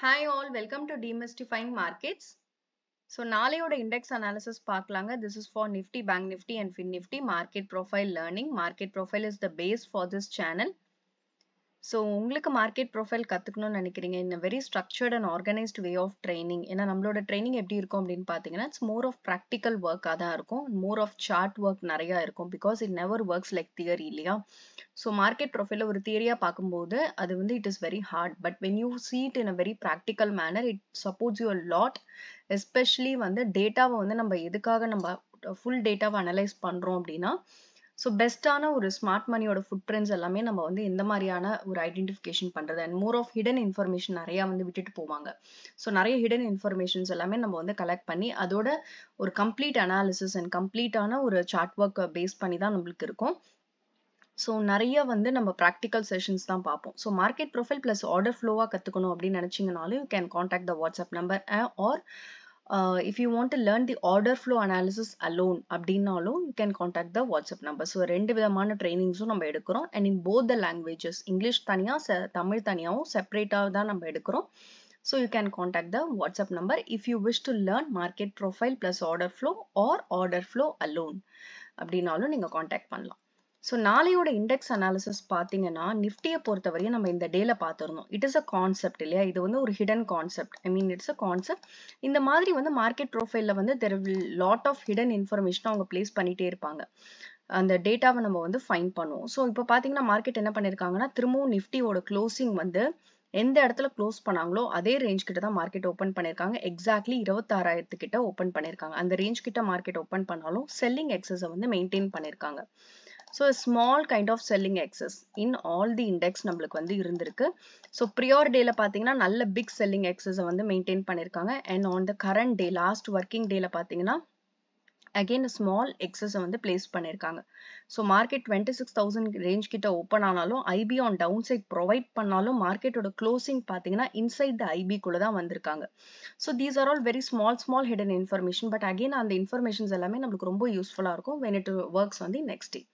Hi all, welcome to Demystifying Markets. So நாளையோட index analysis பார்க்கலாங்க. This is for Nifty, Bank Nifty and Fin Nifty market profile learning. Market profile is the base for this channel. So உங்களுக்கு market profile கத்துக்கணும்னு நினைக்கிறீங்க in a very structured and organized way of training. ஏன்னா நம்மளோட training எப்படி இருக்கும் அப்படின்னு பார்த்தீங்கன்னா it's more of practical work தான் இருக்கும். More of chart work நிறைய இருக்கும் because it never works like theory இல்லையா? So market profile ஒரு தியரியா பார்க்கும்போது அது வந்து it is very hard. But when you see it in a very practical manner, it supports you a lot. Especially வந்து டேட்டாவை வந்து நம்ம எதுக்காக நம்ம full டேட்டாவை அனலைஸ் பண்றோம் அப்படின்னா ஸோ பெஸ்டான ஒரு ஸ்மார்ட் மணியோட ஃபுட் பிரிண்ட்ஸ் எல்லாமே நம்ம வந்து இந்த மாதிரியான ஒரு ஐடென்டிஃபிகேஷன் பண்றது and more of hidden information நிறைய வந்து விட்டுட்டு போவாங்க. ஸோ நிறைய ஹிடன் இன்ஃபர்மேஷன்ஸ் எல்லாமே நம்ம வந்து கலெக்ட் பண்ணி அதோட ஒரு கம்ப்ளீட் அனாலிசிஸ் அண்ட் கம்ப்ளீட்டான ஒரு சார்ட் ஒர்க் பேஸ் பண்ணி தான் நம்மளுக்கு இருக்கும். ஸோ நிறைய வந்து நம்ம ப்ராக்டிக்கல் செஷன்ஸ் தான் பார்ப்போம். So market profile plus order ஃப்ளோவாக கற்றுக்கணும் அப்படின்னு நினச்சிங்கனாலும் you can contact the WhatsApp number or if you want to learn the order flow analysis alone அப்படின்னாலும் you can contact the WhatsApp number. So ரெண்டு விதமான ட்ரைனிங்ஸும் நம்ம எடுக்கிறோம் and in both the languages English தனியாக தமிழ் தனியாகவும் செப்பரேட்டாக தான் நம்ம எடுக்கிறோம். So you can contact the WhatsApp number if you wish to learn market profile plus order flow or order flow alone அப்படின்னாலும் நீங்கள் காண்டாக்ட் பண்ணலாம். ஸோ நாளையோட இண்டெக்ஸ் அனாலிசிஸ் பார்த்தீங்கன்னா நிஃப்டியை பொறுத்தவரையும் நம்ம இந்த டேல பார்த்துருந்தோம். இட் இஸ் அ கான்செப்ட் இல்லையா? இது வந்து ஒரு hidden concept. I mean it's a concept. இந்த மாதிரி வந்து மார்க்கெட் ப்ரொஃபைல்ல வந்து there will lot of hidden information அவங்க பிளேஸ் பண்ணிட்டே இருப்பாங்க. அந்த டேட்டாவை நம்ம வந்து ஃபைண்ட் பண்ணுவோம். ஸோ இப்போ பார்த்தீங்கன்னா மார்க்கெட் என்ன பண்ணியிருக்காங்கன்னா திரும்பவும் நிஃப்டியோட க்ளோசிங் வந்து எந்த இடத்துல க்ளோஸ் பண்ணாங்களோ அதே ரேஞ்ச் கிட்ட தான் மார்க்கெட் ஓப்பன் பண்ணியிருக்காங்க. எக்ஸாக்ட்லி 26,000 கிட்ட ஓப்பன் பண்ணியிருக்காங்க. அந்த ரேஞ்ச் கிட்ட மார்க்கெட் ஓப்பன் பண்ணாலும் செல்லிங் எக்ஸஸை வந்து மெயின்டைன் பண்ணியிருக்காங்க. So a small kind of selling excess in all the index நம்மளுக்கு வந்து இருந்திருக்கு. So prior dayல பார்த்தீங்கன்னா நல்ல big selling excess வந்து மெயின்டைன் பண்ணியிருக்காங்க. And on the current day, last working dayல பார்த்தீங்கன்னா again a small excess வந்து place பண்ணியிருக்காங்க. So market 26,000 range கிட்ட open ஆனாலும் IB on downside provide பண்ணாலும் மார்க்கெட்டோட closing பார்த்தீங்கன்னா inside the IB குள்ள தான் வந்திருக்காங்க. So these are all very small hidden information. But again அந்த informations எல்லாமே நம்மளுக்கு ரொம்ப யூஸ்ஃபுல்லா இருக்கும் when it works on the next day.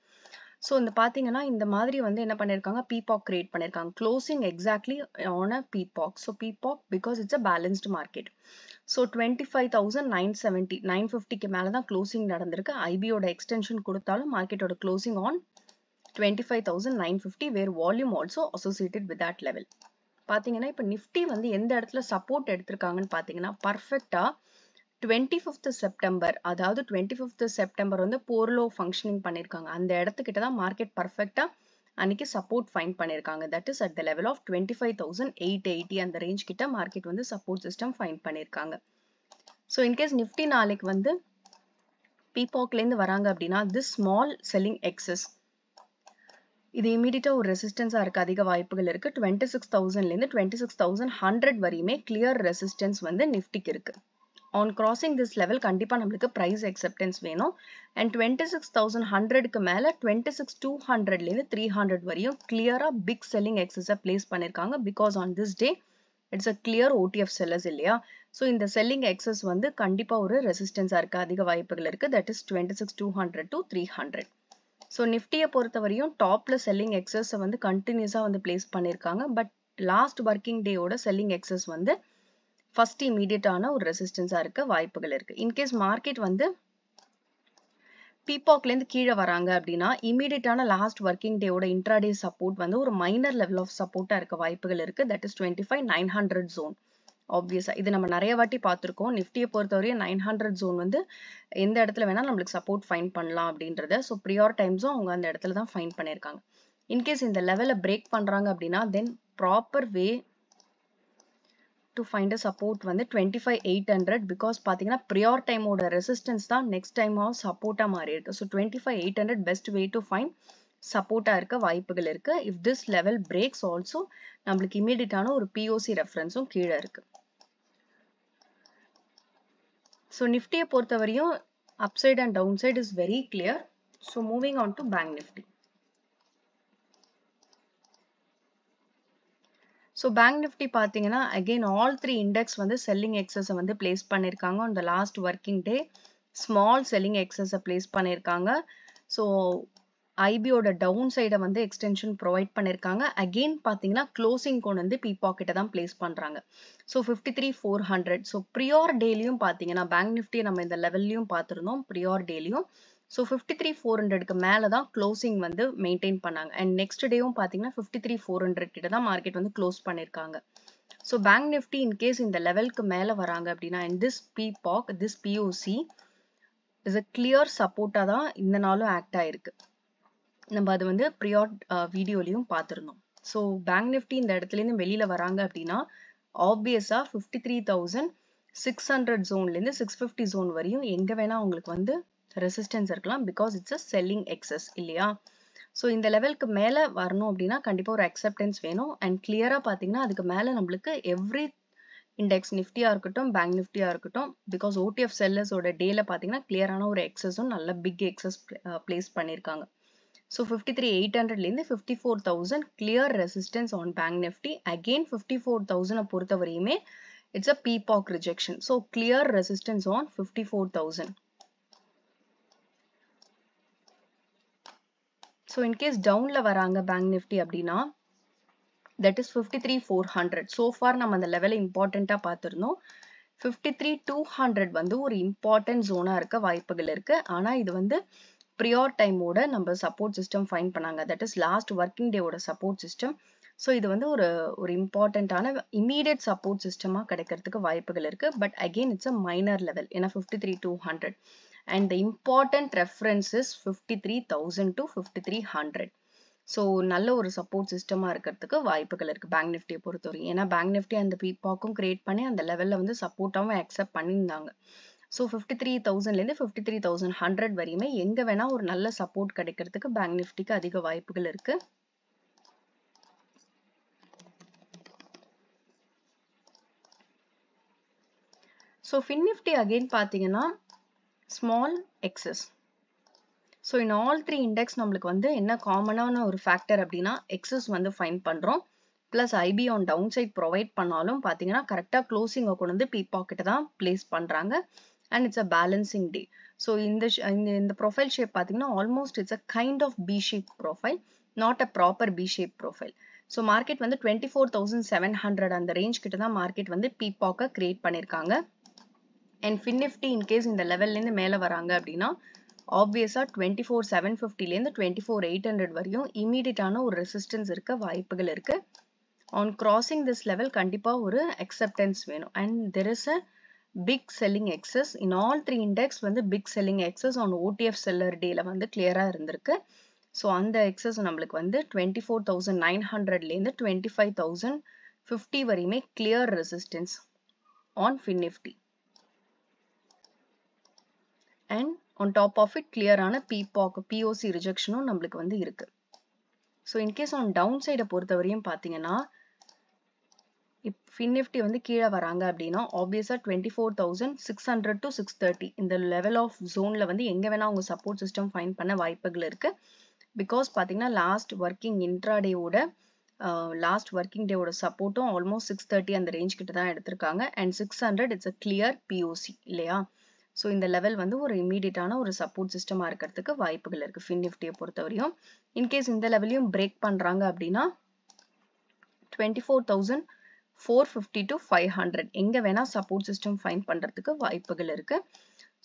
So இந்த பார்த்தீங்கன்னா இந்த மாதிரி வந்து என்ன பண்ணியிருக்காங்க பீபாக் கிரியேட் பண்ணியிருக்காங்க க்ளோசிங் எக்ஸாக்ட்லி ஆன் அ பீபாக். ஸோ பீபாக் because it's a balanced market. So 25,970 950க்கு மேலே தான் க்ளோசிங் நடந்திருக்கு. ஐபியோட எக்ஸ்டென்ஷன் கொடுத்தாலும் மார்க்கெட்டோட closing on 25,950 where volume also associated with that level. பார்த்தீங்கன்னா இப்போ நிஃப்டி வந்து எந்த இடத்துல சப்போர்ட் எடுத்திருக்காங்கன்னு பார்த்தீங்கன்னா பர்ஃபெக்டா 25th செப்டம்பர் அதாவது 25th செப்டம்பர் வந்து போர்லோ ஃபங்க்ஷனிங் பண்ணியிருக்காங்க. அந்த இடத்துக்கிட்ட தான் மார்க்கெட் பர்ஃபெக்டா அன்னைக்கு சப்போர்ட் ஃபைண்ட் பண்ணியிருக்காங்க. That is at the level of 25,880 அந்த ரேஞ்ச் கிட்ட மார்க்கெட் வந்து சப்போர்ட் சிஸ்டம் ஃபைண்ட் பண்ணியிருக்காங்க. ஸோ இன்கேஸ் நிஃப்டி நாளைக்கு வந்து பீபாக்லேருந்து வராங்க அப்படின்னா திஸ் ஸ்மால் செல்லிங் எக்ஸஸ் இது இமீடியட்டா ஒரு ரெசிஸ்டன்ஸா இருக்க அதிக வாய்ப்புகள் இருக்கு. 26,000லேருந்து 26,100 வரையுமே கிளியர் ரெசிஸ்டன்ஸ் வந்து நிஃப்டிக்கு இருக்கு. On crossing this level கண்டிப்பா நம்மளுக்கு price acceptance வேணும். and 26,100க்கு மேல 26,200லேருந்து 300 வரையும் கிளியரா பிக் செல்லிங் எக்ஸஸை பிளேஸ் பண்ணியிருக்காங்க. Because on this day it's a clear OTF sellers இல்லையா? ஸோ இந்த செல்லிங் எக்ஸஸ் வந்து கண்டிப்பா ஒரு ரெசிஸ்டன்ஸா இருக்க அதிக வாய்ப்புகள் இருக்கு. That is 26,200 to 300. ஸோ நிஃப்டியை பொறுத்தவரையும் டாப்ல செல்லிங் எக்ஸஸை வந்து கண்டினியூஸா வந்து பிளேஸ் பண்ணியிருக்காங்க. பட் லாஸ்ட் ஒர்க்கிங் டேயோட செல்லிங் எக்ஸஸ் வந்து ஃபர்ஸ்ட் இமீடியட்டான ஒரு ரெசிஸ்டன்ஸா இருக்க வாய்ப்புகள் இருக்கு. இன்கேஸ் மார்க்கெட் வந்து பீபாக்லேருந்து கீழே வராங்க அப்படின்னா இமீடியட்டான லாஸ்ட் ஒர்க்கிங் டேயோட இன்ட்ராடே சப்போர்ட் வந்து ஒரு மைனர் லெவல் ஆஃப் சப்போர்ட்டா இருக்க வாய்ப்புகள் இருக்கு. That is 25,900 zone. ஆப்வியஸா இது நம்ம நிறைய வாட்டி பார்த்துருக்கோம். நிஃப்டியை பொறுத்தவரையும் 900 ஜோன் வந்து எந்த இடத்துல வேணா நம்மளுக்கு சப்போர்ட் ஃபைண்ட் பண்ணலாம் அப்படின்றத. ஸோ ப்ரியார் டைம்ஸும் அவங்க அந்த இடத்துல தான் ஃபைண்ட் பண்ணியிருக்காங்க. இன்கேஸ் இந்த லெவலை பிரேக் பண்றாங்க அப்படின்னா தென் proper way to find a support வந்து 25,800 because பாத்தீங்கன்னா prior time ஓட resistance தான் next time support மாறி இருக்கு. So 25,800 best way to find support இருக்க வாய்ப்புகள் இருக்கு. If this level breaks also நம்மளுக்கு immediate ஒரு POC referenceம் கீழே இருக்கு. So நிஃப்டியை பொறுத்தவரையும் upside and downside is very clear. So moving on to Bank Nifty. So Bank Nifty பார்த்தீங்கன்னா again all three index வந்து selling excess வந்து place பண்ணியிருக்காங்க. on the last working day small selling excess place பண்ணியிருக்காங்க. So IB ஓட down சைடை வந்து extension provide பண்ணியிருக்காங்க. Again பார்த்தீங்கன்னா க்ளோசிங் கொண்டு வந்து பீபாக் கிட்ட தான் பிளேஸ் பண்ணுறாங்க. ஸோ 53,400. ஸோ ப்ரியோர் டேலையும் பார்த்தீங்கன்னா பேங்க் நிஃப்டி நம்ம இந்த லெவல்லையும் பார்த்துருந்தோம் ப்ரியோர் டேலையும். ஸோ 53,400க்கு மேலே தான் க்ளோசிங் வந்து மெயின்டைன் பண்ணாங்க. அண்ட் நெக்ஸ்ட் டேவும் பார்த்தீங்கன்னா 53,400 கிட்ட தான் மார்க்கெட் வந்து க்ளோஸ் பண்ணியிருக்காங்க. ஸோ பேங்க் நிஃப்டி இன்கேஸ் இந்த லெவலுக்கு மேலே வராங்க அப்படின்னா அண்ட் திஸ் பீபாக் this POC is a clear சப்போர்ட்டாக தான் இந்த நாளும் ஆக்ட் ஆயிருக்கு. நம்ம அது வந்து ப்ரியார் வீடியோலையும் பார்த்துருந்தோம். ஸோ பேங்க் நிஃப்டி இந்த இடத்துலேருந்து வெளியில் வராங்க அப்படின்னா ஆப்வியஸாக 53,600 ஜோன்லேருந்து 650 ஜோன் வரையும் எங்கே வேணால் அவங்களுக்கு வந்து ரெசிஸ்டன்ஸ் இருக்கலாம். Because it's a selling excess இல்லையா? ஸோ இந்த லெவலுக்கு மேலே வரணும் அப்படின்னா கண்டிப்பாக ஒரு அக்செப்டன்ஸ் வேணும். அண்ட் கிளியராக பார்த்தீங்கன்னா அதுக்கு மேலே நம்மளுக்கு எவ்ரி இண்டெக்ஸ் நிஃப்டியாக இருக்கட்டும் பேங்க் நிஃப்டியாக இருக்கட்டும் பிகாஸ் OTF செல்லர்ஸோட டேல பார்த்தீங்கன்னா கிளியரான ஒரு எக்ஸஸும் நல்ல பிக் எக்ஸஸ் பிளேஸ் பண்ணியிருக்காங்க. So 53,800லேருந்து 54,000 clear resistance on Bank Nifty. Again 54,000 பொறுத்த வரையுமே it's a PPOC rejection. So clear resistance on 54,000. So in case downல வராங்க Bank Nifty அப்படின்னா that is 53,400. So far நம்ம அந்த லெவலை இம்பார்ட்டண்ட்டாக பார்த்துருந்தோம். 53,200 வந்து ஒரு இம்பார்ட்டன்ட் ஜோனாக இருக்க வாய்ப்புகள் இருக்கு. ஆனால் இது வந்து ப்ரியோர் டைமோட நம்ம சப்போர்ட் சிஸ்டம் ஃபைன் பண்ணாங்க. தட் இஸ் லாஸ்ட் ஒர்க்கிங் டேவோட சப்போர்ட் சிஸ்டம். ஸோ இது வந்து ஒரு இம்பார்ட்டண்ட்டான இமீடியட் சப்போர்ட் சிஸ்டமாக கிடைக்கிறதுக்கு வாய்ப்புகள் இருக்கு. But again it's a minor level ஏன்னா 53,200 and the important reference is 53,000 to 5300. So நல்ல ஒரு சப்போர்ட் சிஸ்டமாக இருக்கிறதுக்கு வாய்ப்புகள் இருக்கு பேங்க் நிஃப்டியை பொறுத்தவரைக்கும். ஏன்னா பேங்க் நிஃப்டி அந்த பீபாக்கும் கிரியேட் பண்ணி அந்த லெவலில் வந்து சப்போர்ட்டாகவும் அக்செப்ட் பண்ணியிருந்தாங்க. ஸோ 53,000லேருந்து 53,100 வரையுமே எங்கே வேணால் ஒரு நல்ல சப்போர்ட் கிடைக்கிறதுக்கு பேங்க் நிஃப்டிக்கு அதிக வாய்ப்புகள் இருக்கு. ஸோ ஃபின் நிஃப்டி அகெயின் பார்த்தீங்கன்னா small excess. So in all three index நம்மளுக்கு வந்து என்ன காமனான ஒரு ஃபேக்டர் அப்படின்னா எக்ஸஸ் வந்து ஃபைன் பண்ணுறோம். Plus IB on down side provide பண்ணாலும் பார்த்தீங்கன்னா கரெக்டாக க்ளோசிங்கை கொண்டு வந்து பீபாக்கெட்டை தான் பிளேஸ் பண்ணுறாங்க. And it's a balancing day. So in the profile shape பார்த்தீங்கன்னா almost it's a kind of B-shape profile, not a proper B-shape profile. So market வந்து 24,700 அந்த ரேஞ்ச் கிட்ட தான் மார்க்கெட் வந்து பீபாக்கை கிரியேட் பண்ணியிருக்காங்க. அண்ட் ஃபின் நிஃப்டி இன்கேஸ் இந்த லெவல்லேருந்து மேலே வராங்க அப்படின்னா ஆப்வியஸாக 24,750லேருந்து 24,800 வரையும் இமீடியட்டான ஒரு ரெசிஸ்டன்ஸ் இருக்க வாய்ப்புகள் இருக்கு. ஆன் கிராசிங் திஸ் லெவல் கண்டிப்பாக ஒரு அக்செப்டன்ஸ் வேணும். And there is a big selling excess in all three index வந்து big selling excess on OTF seller dayல வந்து clear-ஆ இருந்திருக்கு. ஸோ அந்த எக்ஸஸ் நம்மளுக்கு வந்து 24,900லேருந்து 25,050 வரையுமே clear resistance on Fin Nifty. And on top of it clear-ஆன POC rejectionும் நம்மளுக்கு வந்து இருக்கு. ஸோ இன்கேஸ் on downside பொறுத்த வரையும் பார்த்தீங்கன்னா ஃபின் நிஃப்டி வந்து கீழே வராங்க அப்படின்னா ஆப்வியஸாக 24,600 to 630 இந்த லெவல் ஆஃப் ஜோனில் வந்து எங்கே வேணால் அவங்க சப்போர்ட் சிஸ்டம் ஃபைன் பண்ண வாய்ப்புகள் இருக்குது. பிகாஸ் பார்த்தீங்கன்னா லாஸ்ட் ஒர்க்கிங் டேவோட சப்போர்ட்டும் ஆல்மோஸ்ட் 630 அந்த ரேஞ்ச் கிட்ட தான் எடுத்திருக்காங்க. And 600 it's a clear POC இல்லையா? ஸோ இந்த லெவல் வந்து ஒரு இமீடியட்டான ஒரு சப்போர்ட் சிஸ்டமாக இருக்கிறதுக்கு வாய்ப்புகள் இருக்குது ஃபின் நிஃப்டியை பொறுத்தவரையும். இன்கேஸ் இந்த லெவலையும் பிரேக் பண்ணுறாங்க அப்படின்னா 24,450 to 500 எங்க வேணா சப்போர்ட் சிஸ்டம் ஃபைன் பண்றதுக்கு வாய்ப்புகள் இருக்கு.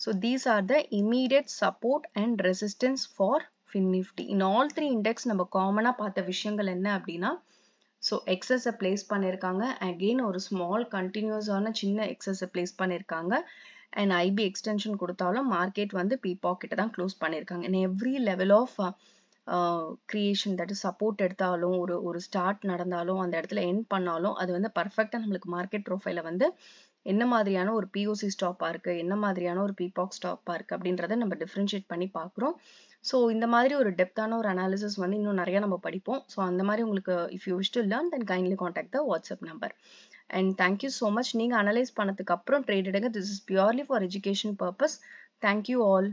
So these are the immediate support and resistance for Fin Nifty. In all three index நம்ம காமனா பார்த்த விஷயங்கள் என்ன அப்படின்னா ஸோ எக்ஸஸை பிளேஸ் பண்ணியிருக்காங்க. அகெயின் ஒரு ஸ்மால் கண்டினியூஸான சின்ன எக்ஸஸை பிளேஸ் பண்ணியிருக்காங்க. அண்ட் IB எக்ஸ்டென்ஷன் கொடுத்தாலும் மார்க்கெட் வந்து பீபாக்கெட்டை தான் க்ளோஸ் பண்ணியிருக்காங்க. in every level of creation that is support எடுத்தாலும் ஒரு ஸ்டார்ட் நடந்தாலும் அந்த இடத்துல எண்ட் பண்ணாலும் அது வந்து பர்ஃபெக்டாக நம்மளுக்கு மார்க்கெட் ப்ரொஃபைல வந்து என்ன மாதிரியான ஒரு POC ஸ்டாப்பாக இருக்குது என்ன மாதிரியான ஒரு பீபாக் ஸ்டாப்பாக இருக்குது அப்படின்றத நம்ம டிஃப்ரென்ஷியேட் பண்ணி பார்க்குறோம். ஸோ இந்த மாதிரி ஒரு டெப்த்தான ஒரு அனாலிசிஸ் வந்து இன்னும் நிறைய நம்ம படிப்போம். ஸோ அந்த மாதிரி உங்களுக்கு if you wish to learn then kindly contact the WhatsApp number. And thank you so much. நீங்கள் அனலைஸ் பண்ணதுக்கு அப்புறம் ட்ரேட் எடுங்க. This is purely for education purpose. Thank you all.